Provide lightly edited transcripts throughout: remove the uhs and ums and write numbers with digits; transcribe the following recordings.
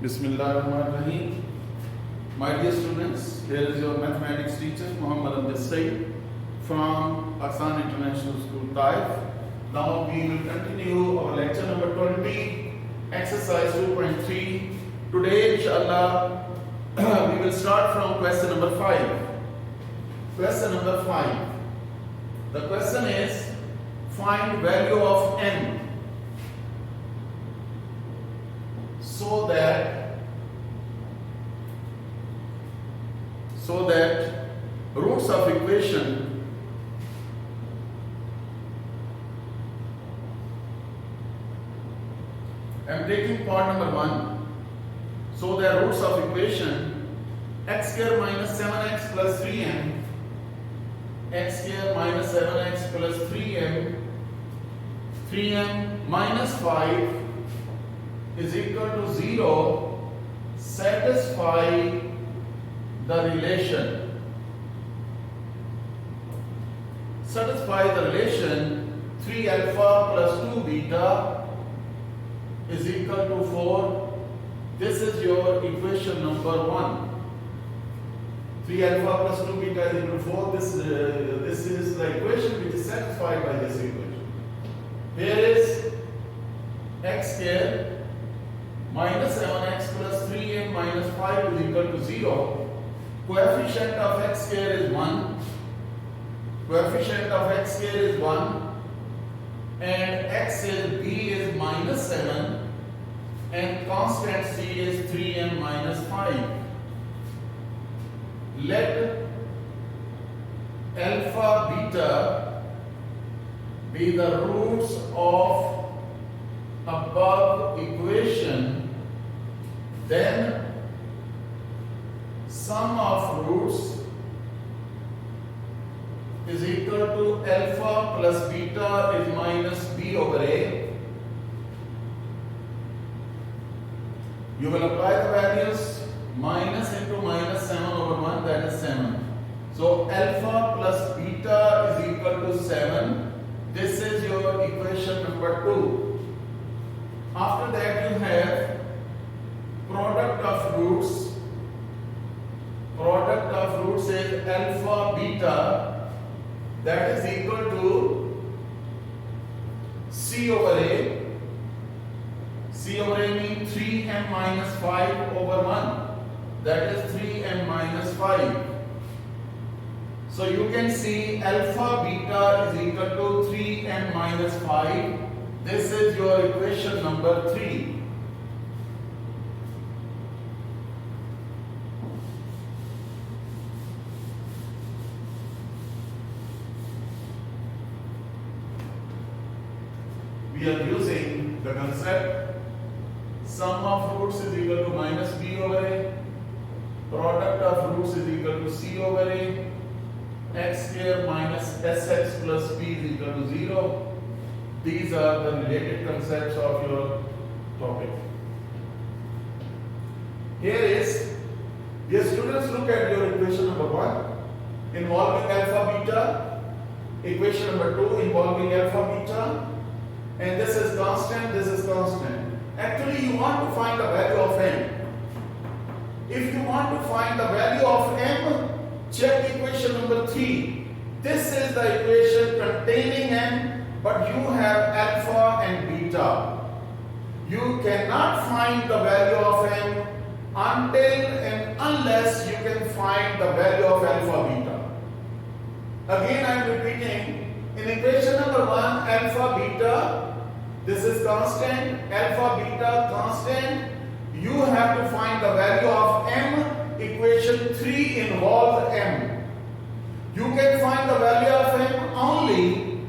Bismillahirrahmanirrahim. My dear students, here is your mathematics teacher Muhammad Amjad Saeed from Ahsan International School, Taif. Now we will continue our lecture number 20, exercise 2.3. Today, inshallah, we will start from question number 5. Question number 5. The question is, find value of n so that roots of equation I am taking part number 1. So that roots of equation x square minus 7x plus 3m, x square minus 7x plus 3m, 3m minus 5 is equal to 0 satisfy the relation. Satisfy the relation 3 alpha plus 2 beta is equal to 4. This is your equation number 1. 3 alpha plus 2 beta is equal to 4. This is the equation which is satisfied by this equation. Here is x square minus 7x plus 3m minus 5 is equal to 0. Coefficient of x square is 1. Coefficient of x square is 1. And x is b is minus 7. And constant c is 3m minus 5. Let alpha beta be the roots of above equation, then sum of roots is equal to alpha plus beta is minus b over a. You will apply the values. Minus into minus 7 over 1, that is 7. So alpha plus beta is equal to 7. This is your equation number 2. After that you have product of roots. Product of roots is alpha beta, that is equal to c over a. C over a means 3m minus 5 over 1. That is 3m minus 5. So you can see alpha beta is equal to 3m minus 5. This is your equation number 3. We are using the concept sum of roots is equal to minus b over a. Product of roots is equal to c over a. X square minus sx plus b is equal to 0. These are the related concepts of your topic. Here is, dear students, look at your equation number 1 involving alpha beta, equation number 2 involving alpha beta, and this is constant, this is constant. Actually, you want to find the value of m. If you want to find the value of m, check equation number 3. This is the equation containing m, but you have alpha and beta. You cannot find the value of m until and unless you can find the value of alpha beta. Again, I am repeating, in equation number 1, alpha beta, this is constant, alpha beta constant. You have to find the value of m. Equation 3 involves m. You can find the value of m only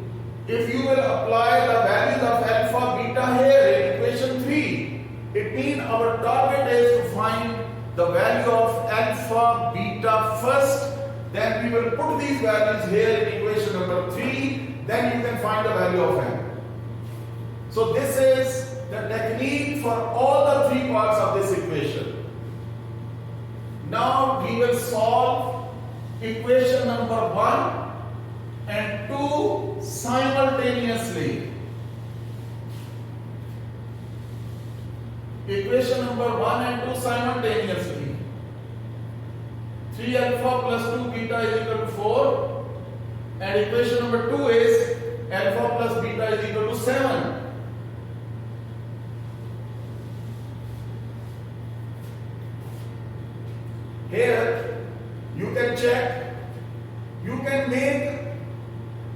if you will apply the values of alpha beta here in equation 3. It means our target is to find the value of alpha beta first, then we will put these values here in equation number 3, then you can find the value of m. So this is the technique for all the 3 parts of this equation. Now we will solve equation number 1 and 2 simultaneously. equation number 1 and 2 simultaneously. 3 alpha plus 2 beta is equal to 4, and equation number 2 is alpha plus beta is equal to 7. Here you can check, you can make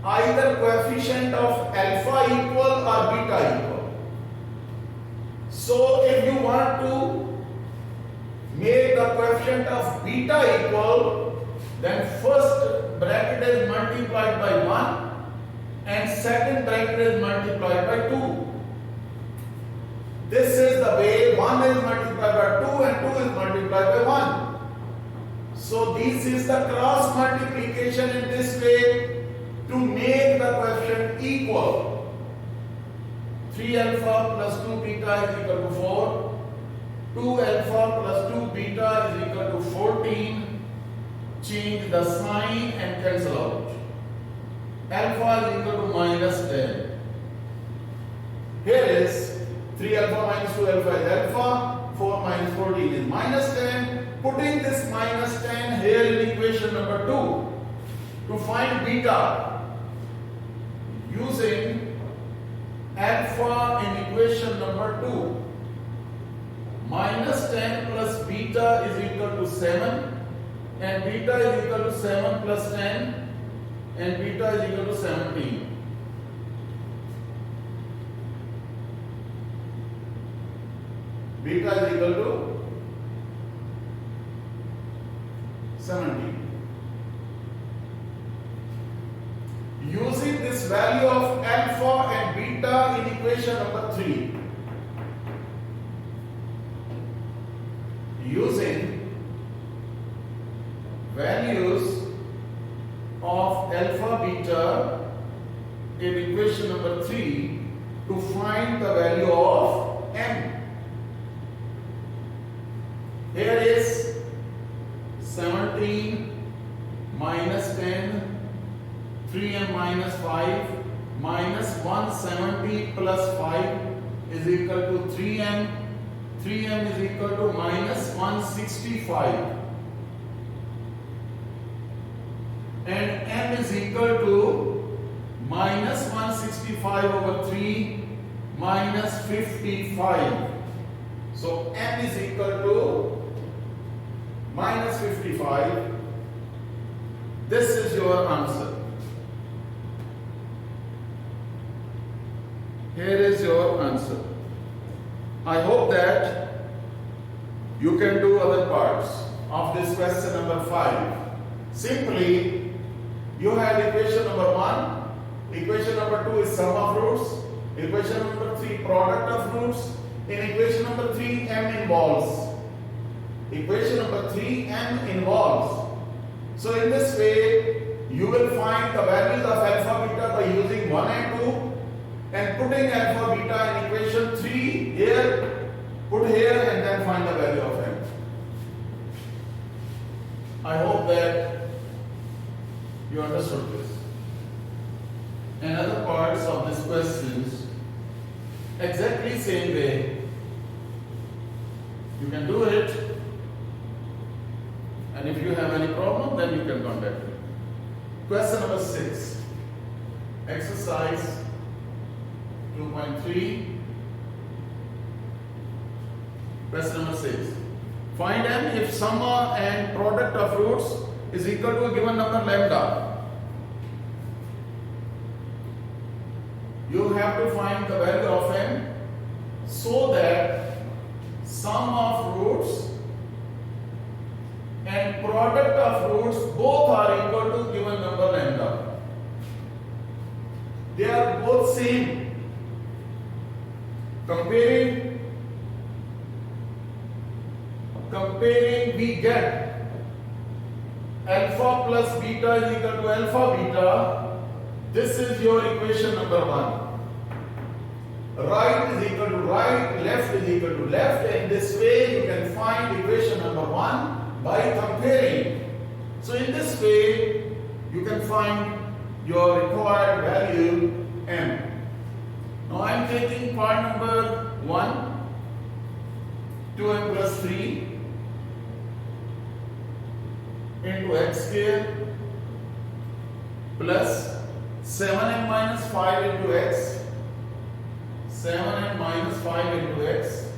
either coefficient of alpha equal or beta equal. So if you want to make the coefficient of beta equal, then first bracket is multiplied by 1 and second bracket is multiplied by 2. This is the way 1 is multiplied by 2 and 2 is multiplied by 1. So this is the cross multiplication in this way to make the coefficient equal. 3 alpha plus 2 beta is equal to 4. 2 alpha plus 2 beta is equal to 14. Change the sign and cancel out. Alpha is equal to minus 10. Here is 3 alpha minus 2 alpha is alpha. 4 minus 14 is minus 10. Putting this minus 10 here in equation number 2 to find beta, using alpha in equation number 2, minus 10 plus beta is equal to 7, and beta is equal to 7 plus 10, and beta is equal to 17. Beta is equal to 17. Using this value of alpha and beta in equation number 3, using values of alpha beta in equation number 3 to find the value of m. Here is 17 minus 10, 3m minus 5 minus 170 plus 5 is equal to 3m. 3m is equal to minus 165, and m is equal to minus 165 over 3 minus 55. So m is equal to minus 55. This is your answer. Here is your answer. I hope that you can do other parts of this question number 5. Simply, you have equation number 1, equation number 2 is sum of roots, equation number 3 product of roots, in equation number 3 m involves. Equation number 3 m involves. So in this way, you will find the values of alpha beta by using 1 and 2 and putting alpha beta in equation 3 here, put here, and then find the value of m. I hope that you understood this. And other parts of these questions, exactly same way. You can do it, and if you have any problem, then you can contact me. Question number 6, exercise 2.3. Question number 6. Find m if summa and product of roots is equal to a given number lambda. You have to find the value of m so that sum of roots and product of roots both are equal to given number lambda. They are both same. Comparing, we get alpha plus beta is equal to alpha beta. This is your equation number 1. Right is equal to right, left is equal to left, and this way you can find equation number 1 by comparing. So in this way you can find your required value m. Now I am taking part number 1. 2m plus 3 into x square plus 7m minus 5 into x, 7m minus 5 into x,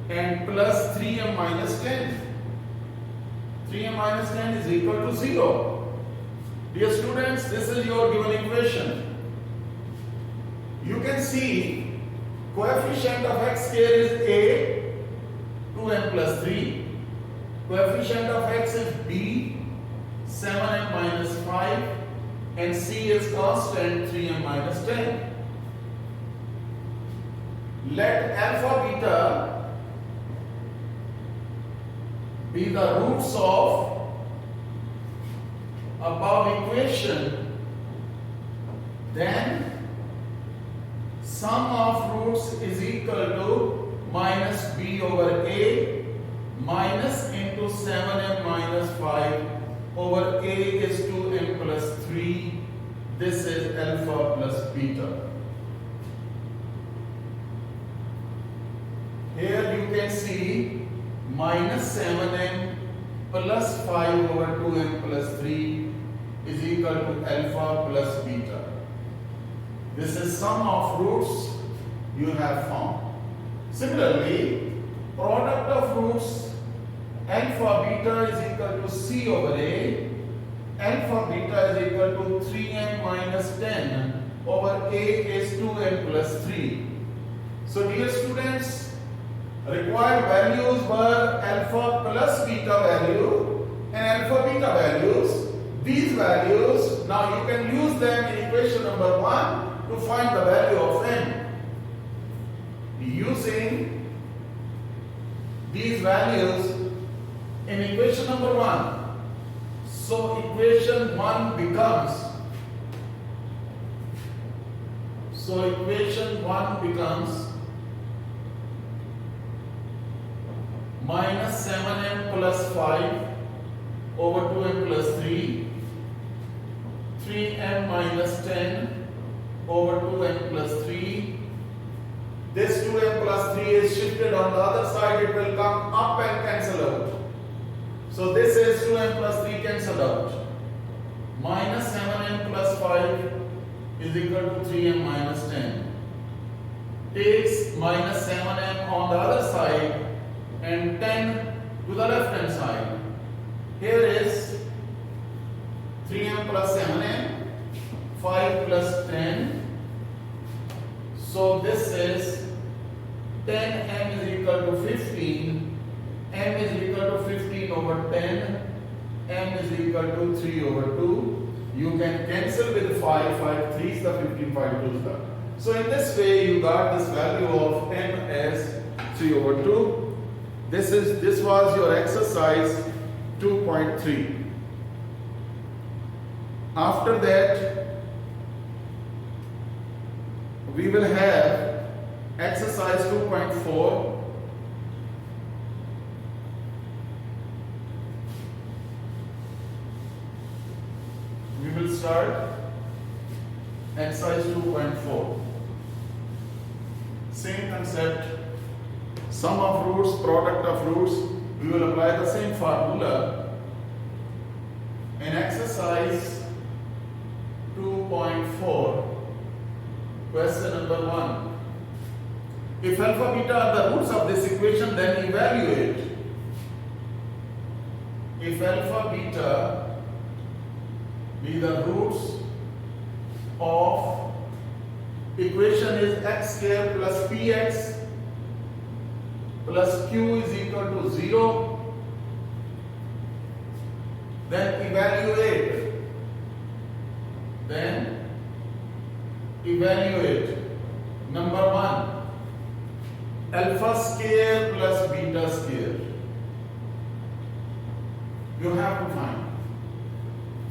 and plus 3m minus 10. 3m minus 10 is equal to 0. Dear students, this is your given equation. You can see coefficient of x square is a, 2m plus 3. Coefficient of x is b, 7m minus 5, and c is constant, 3m minus 10. Let alpha beta be the roots of above equation, then sum of roots is equal to minus b over a minus into 7m minus 5 over a is 2m plus 3. This is alpha plus beta. Here you can see minus 7m plus 5 over 2m plus 3 is equal to alpha plus beta. This is sum of roots you have found. Similarly, product of roots alpha beta is equal to c over a. Alpha beta is equal to 3m minus 10 over a is 2m plus 3. So dear students, required values were alpha plus beta value and alpha beta values. These values, now you can use them in equation number 1 to find the value of n. Using these values in equation number 1. So equation 1 becomes minus 7m plus 5 over 2m plus 3, 3m minus 10 over 2m plus 3. This 2m plus 3 is shifted on the other side, it will come up and cancel out. So this is 2m plus 3 cancelled out. Minus 7m plus 5 is equal to 3m minus 10. Takes minus 7m on the other side and 10 to the left hand side. Here is 3m plus 7m, 5 plus 10. So this is 10m is equal to 15, m is equal to 15 over 10, m is equal to 3 over 2. You can cancel with 5, 5 3 is the 15, 5 2 is the. So in this way you got this value of m as 3 over 2. This was your exercise 2.3. After that we will have exercise 2.4. We will start exercise 2.4. Same concept, sum of roots, product of roots. We will apply the same formula. In exercise 2.4, question number 1. If alpha beta are the roots of this equation, then evaluate. If alpha beta be the roots of equation is x square plus px plus q is equal to 0, then evaluate. Number 1, alpha square plus beta square. You have to find.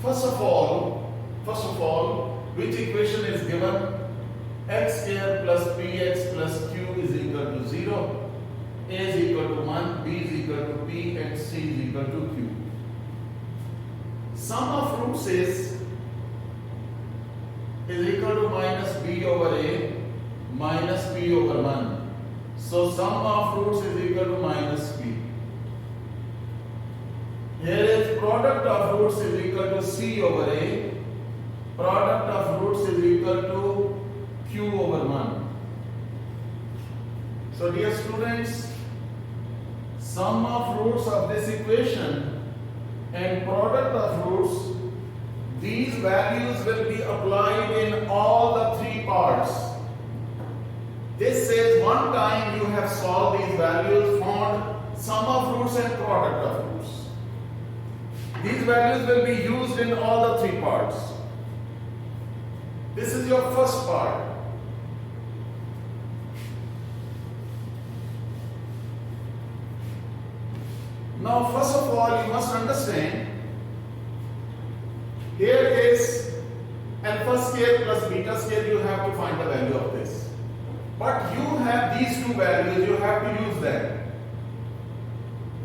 First of all, which equation is given? X square plus px plus q is equal to 0, a is equal to 1, b is equal to p, and c is equal to q. Sum of roots is equal to minus b over a minus p over 1. So sum of roots is equal to minus p. Here is product of roots is equal to c over a. Product of roots is equal to q over 1. So dear students, sum of roots of this equation and product of roots, these values will be applied in all the three parts. This says one time you have solved these values, found sum of roots and product of roots. These values will be used in all the three parts. This is your first part. Now, first of all, you must understand, here is alpha square plus beta square, you have to find the value of this. But you have these two values, you have to use them.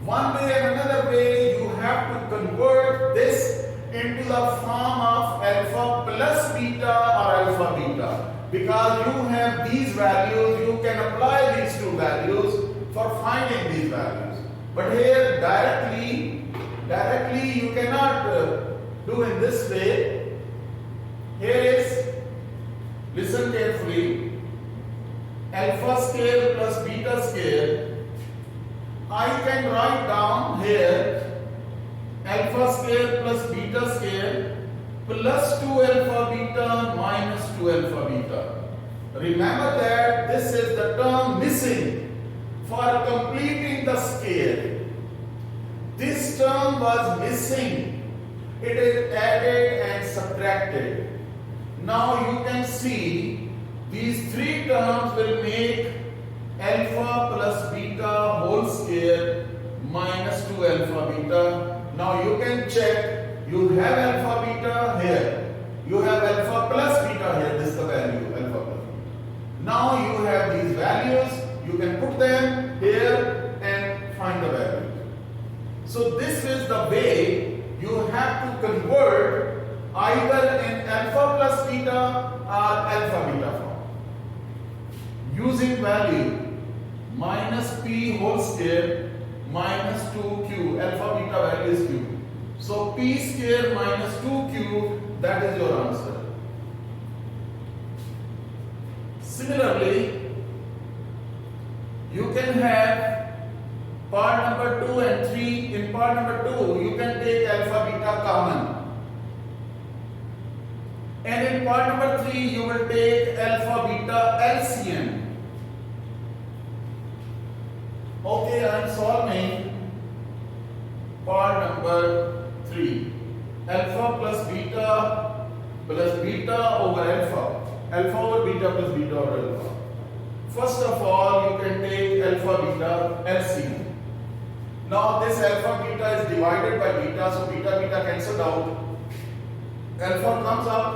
One way and another way, you have to convert this into the form of alpha plus beta or alpha beta. Because you have these values, you can apply these two values for finding these values. But here directly you cannot do in this way. Here is, listen carefully, alpha square plus beta square. I can write down here alpha square plus beta square plus 2 alpha beta minus 2 alpha beta. Remember that this is the term missing for completing the square. This term was missing. It is added and subtracted. Now you can see these three terms will make alpha plus beta whole square minus 2 alpha beta. Now you can check, you have alpha beta here, you have alpha plus beta here, this is the value alpha plus beta. Now you have these values, you can put them here and find the value. So this is the way you have to convert either in alpha plus beta or alpha beta form. Using value minus p whole square minus 2q, alpha beta value is q. So p square minus 2q, that is your answer. Similarly, you can have part number 2 and 3. In part number 2, you can take alpha beta common. And in part number 3, you will take alpha beta LCM. Okay, I am solving part number 3. Alpha plus beta over alpha. Alpha over beta plus beta over alpha. First of all, you can take alpha beta LCM. Now this alpha beta is divided by beta, so beta beta cancelled out. Alpha comes up,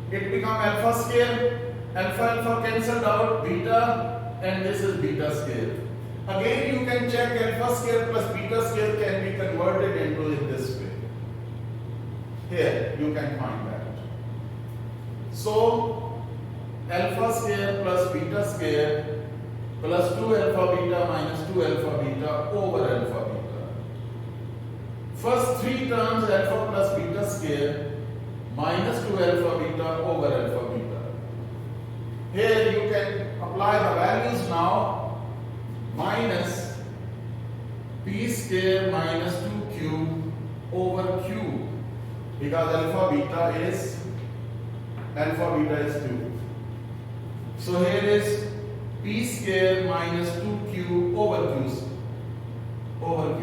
it becomes alpha square. Alpha cancelled out, beta, and this is beta square. Again you can check alpha square plus beta square can be converted into in this way. Here you can find that. So alpha square plus beta square plus 2 alpha beta minus 2 alpha beta over alpha beta. First three terms alpha plus beta square minus 2 alpha beta over alpha beta. Here you can apply the values now. Minus p square minus 2q over q, because alpha beta is 2. So here is p square minus 2q over q.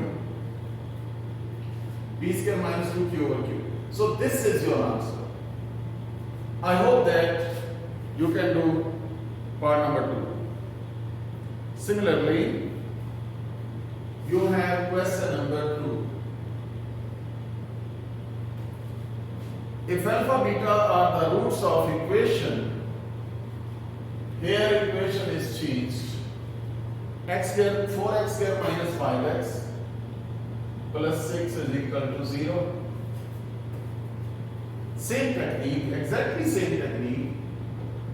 P square minus 2q over q. So this is your answer. I hope that you can do part number 2. Similarly, you have question number 2. If alpha beta are the roots of equation, here equation is changed. X square, 4x square minus 5x plus 6 is equal to 0. Same technique, exactly same technique.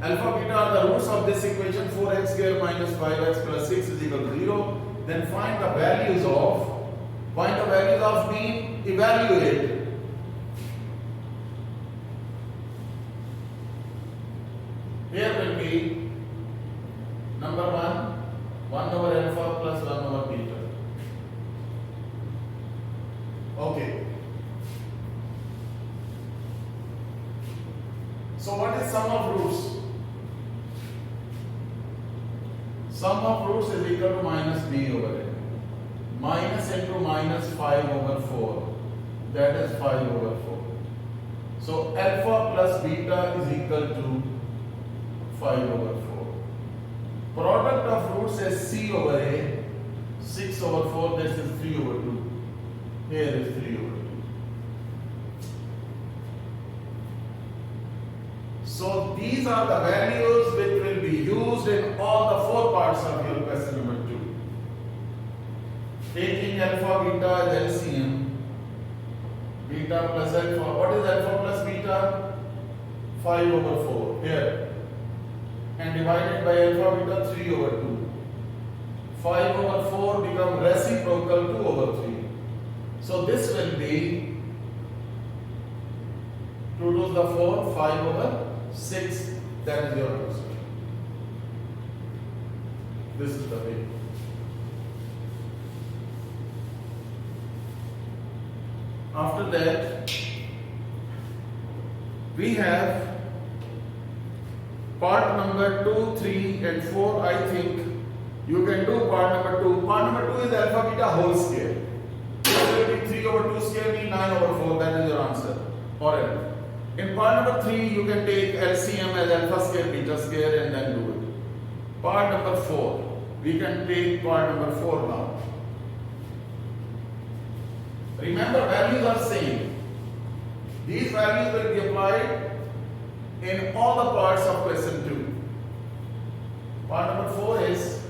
Alpha beta are the roots of this equation 4x square minus 5x plus 6 is equal to 0. Then find the values of mean, evaluate. Here will be number 1 over alpha plus 1 over beta. Okay. So what is sum of roots? Sum of roots is equal to minus b over a. Minus into minus 5 over 4. That is 5 over 4. So alpha plus beta is equal to 5 over 4. Product of roots is c over a. 6 over 4, this is 3 over 2. Here is 3 over 2. So these are the values which will be used in all the 4 parts of your question number 2. Taking alpha beta as LCM, beta plus alpha. What is alpha plus beta? 5 over 4 here, and divided by alpha beta 3 over 2. 5 over 4 become reciprocal 2 over 3. So this will be 2 to the 4, 5 over 6. That is your answer. This is the way. After that, we have part number 2, 3 and 4. I think you can do part number 2. Part number 2 is alpha beta whole square. It will be 3 over 2 square means 9 over 4. That is your answer. Or else. In part number 3, you can take LCM as alpha square beta square and then do it. Part number 4, we can take part number 4 now. Remember, values are same. These values will be applied in all the parts of question 2. Part number 4 is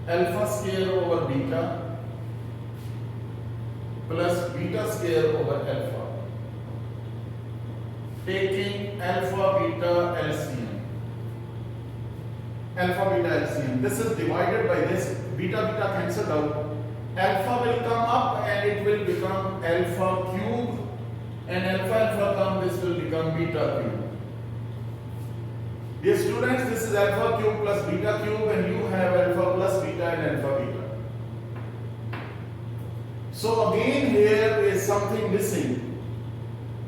alpha square over beta plus beta square over alpha. Taking alpha beta LCM. Alpha beta LCM. This is divided by this. Beta beta cancelled out. Alpha will come up and it will become alpha cube, and alpha come, this will become beta cube. Dear students, this is alpha cube plus beta cube, and you have alpha plus beta and alpha beta. So again here is something missing.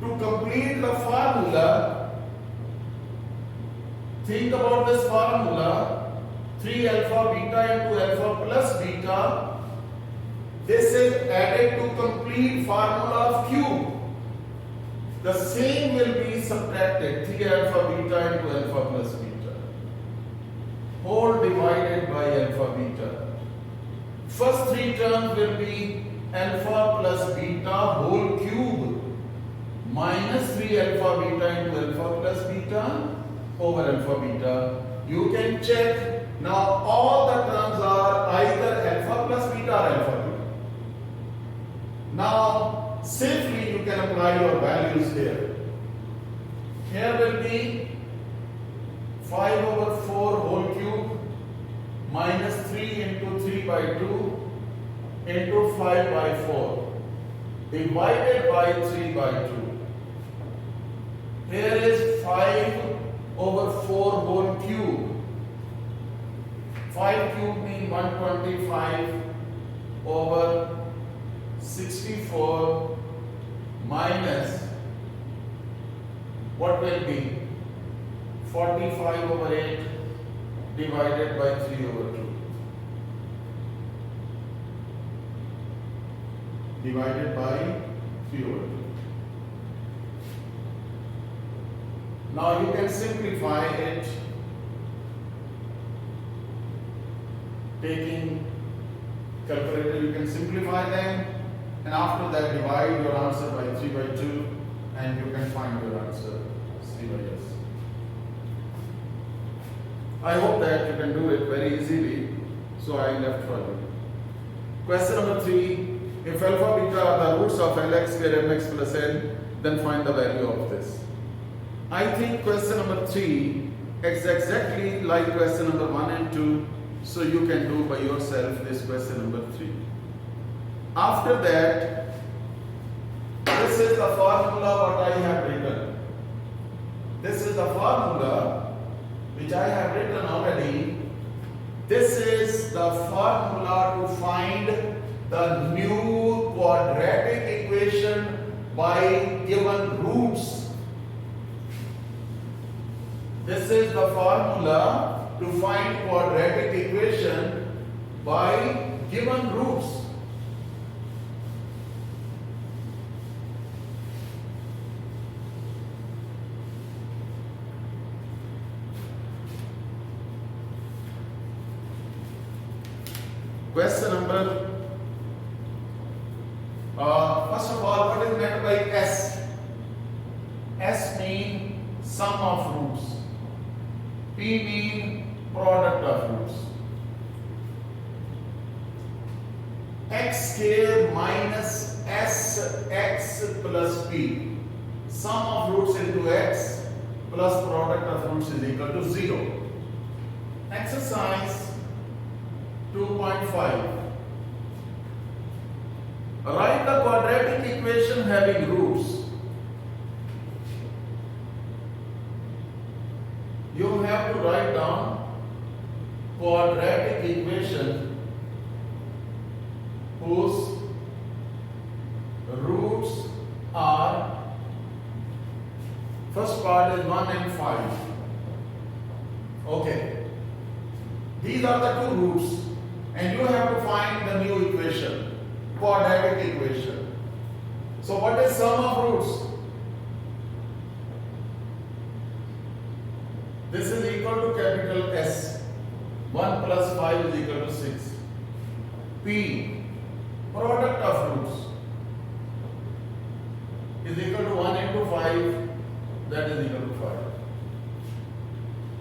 To complete the formula, think about this formula, 3 alpha beta into alpha plus beta. This is added to complete formula of cube. The same will be subtracted, 3 alpha beta into alpha plus beta. Whole divided by alpha beta. First 3 terms will be alpha plus beta whole cube minus 3 alpha beta into alpha plus beta over alpha beta. You can check. Now all the terms are either alpha plus beta or alpha beta. Now safely you can apply your values here. Here will be 5 over 4 whole cube minus 3 into 3 by 2 into 5 by 4 divided by 3 by 2. Here is 5 over 4 whole cube. 5 cube means 125 over 64 minus what will be 45 over 8 divided by 3 over 2. Divided by 3 over 2. Now you can simplify it taking calculator. You can simplify them, and after that divide your answer by 3 by 2 and you can find your answer C by S. I hope that you can do it very easily, so I left for you. Question number 3. If alpha beta are the roots of Lx square mx plus n, then find the value of this. I think question number 3 is exactly like question number 1 and 2, so you can do by yourself this question number 3. After that, this is the formula what I have written. This is the formula which I have written already. This is the formula to find the new quadratic equation by given roots. This is the formula to find quadratic equation by given roots. Question number, first of all, what is meant by S? S mean sum of roots. P mean product of roots. X square minus Sx plus P. Sum of roots into X plus product of roots is equal to 0. Exercise 2.5. Write the quadratic equation having roots. You have to write down quadratic equation whose roots are, first part is 1 and 5. Okay. These are the two roots. And you have to find the new equation, quadratic equation. So what is sum of roots? This is equal to capital S. 1 plus 5 is equal to 6. P, product of roots, is equal to 1 into 5, that is equal to 5.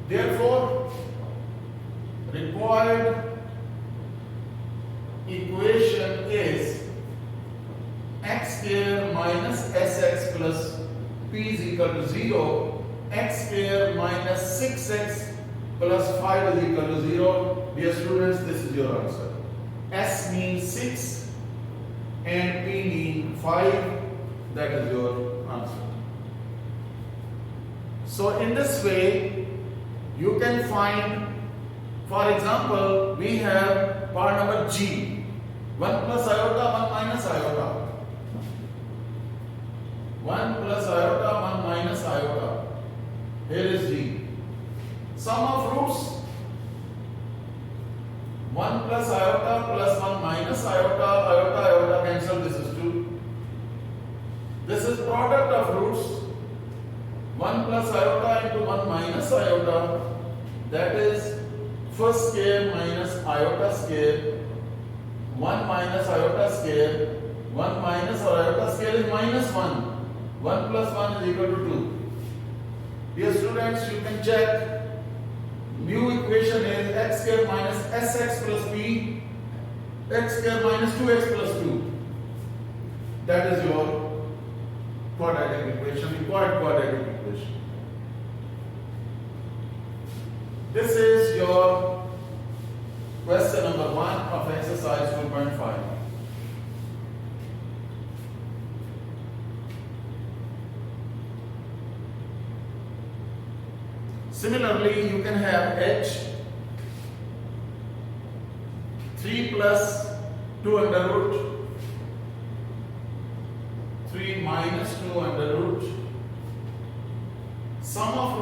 Therefore, required equation is x square minus sx plus p is equal to 0, x square minus 6x plus 5 is equal to 0. Dear students, this is your answer. S means 6 and p means 5, that is your answer. So in this way, you can find, for example, we have part number G. 1 plus iota, 1 minus iota. 1 plus iota, 1 minus iota. Here is G. Sum of roots. 1 plus iota plus 1 minus iota. Iota, iota cancel. This is 2. This is product of roots. 1 plus iota into 1 minus iota. That is first square minus iota square. 1 minus iota square. 1 minus iota square is minus 1. 1 plus 1 is equal to 2. Dear students, you can check. New equation is x square minus sx plus p. X square minus 2x plus 2. That is your quadratic equation, required quadratic equation. This is your question number 1 of exercise 2.5. Similarly, you can have h 3 plus 2 under root 3 minus 2 under root. Sum of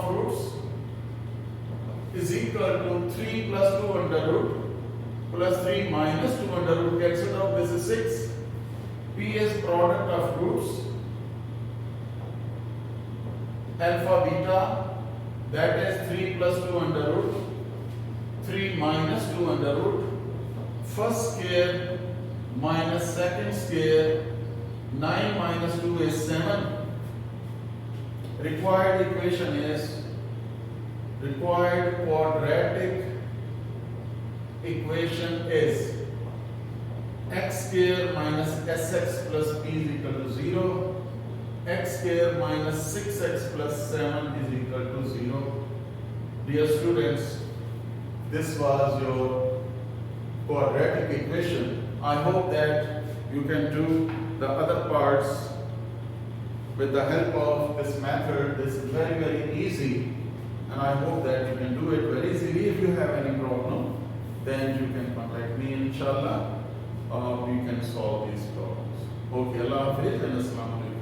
roots is equal to 3 plus 2 under root plus 3 minus 2 under root. Cancel out, this is 6. P is product of roots. Alpha beta, that is 3 plus 2 under root 3 minus 2 under root first square minus second square. 9 minus 2 is 7. Required equation is, required quadratic equation is x square minus sx plus p is equal to 0. X square minus 6x plus 7 is equal to 0. Dear students, this was your quadratic equation. I hope that you can do the other parts with the help of this method. This is very easy, and I hope that you can do it very easily. If you have any problem, then you can contact me, inshallah. We can solve these problems. Okay, Allah Hafiz and Assalamu Alaikum.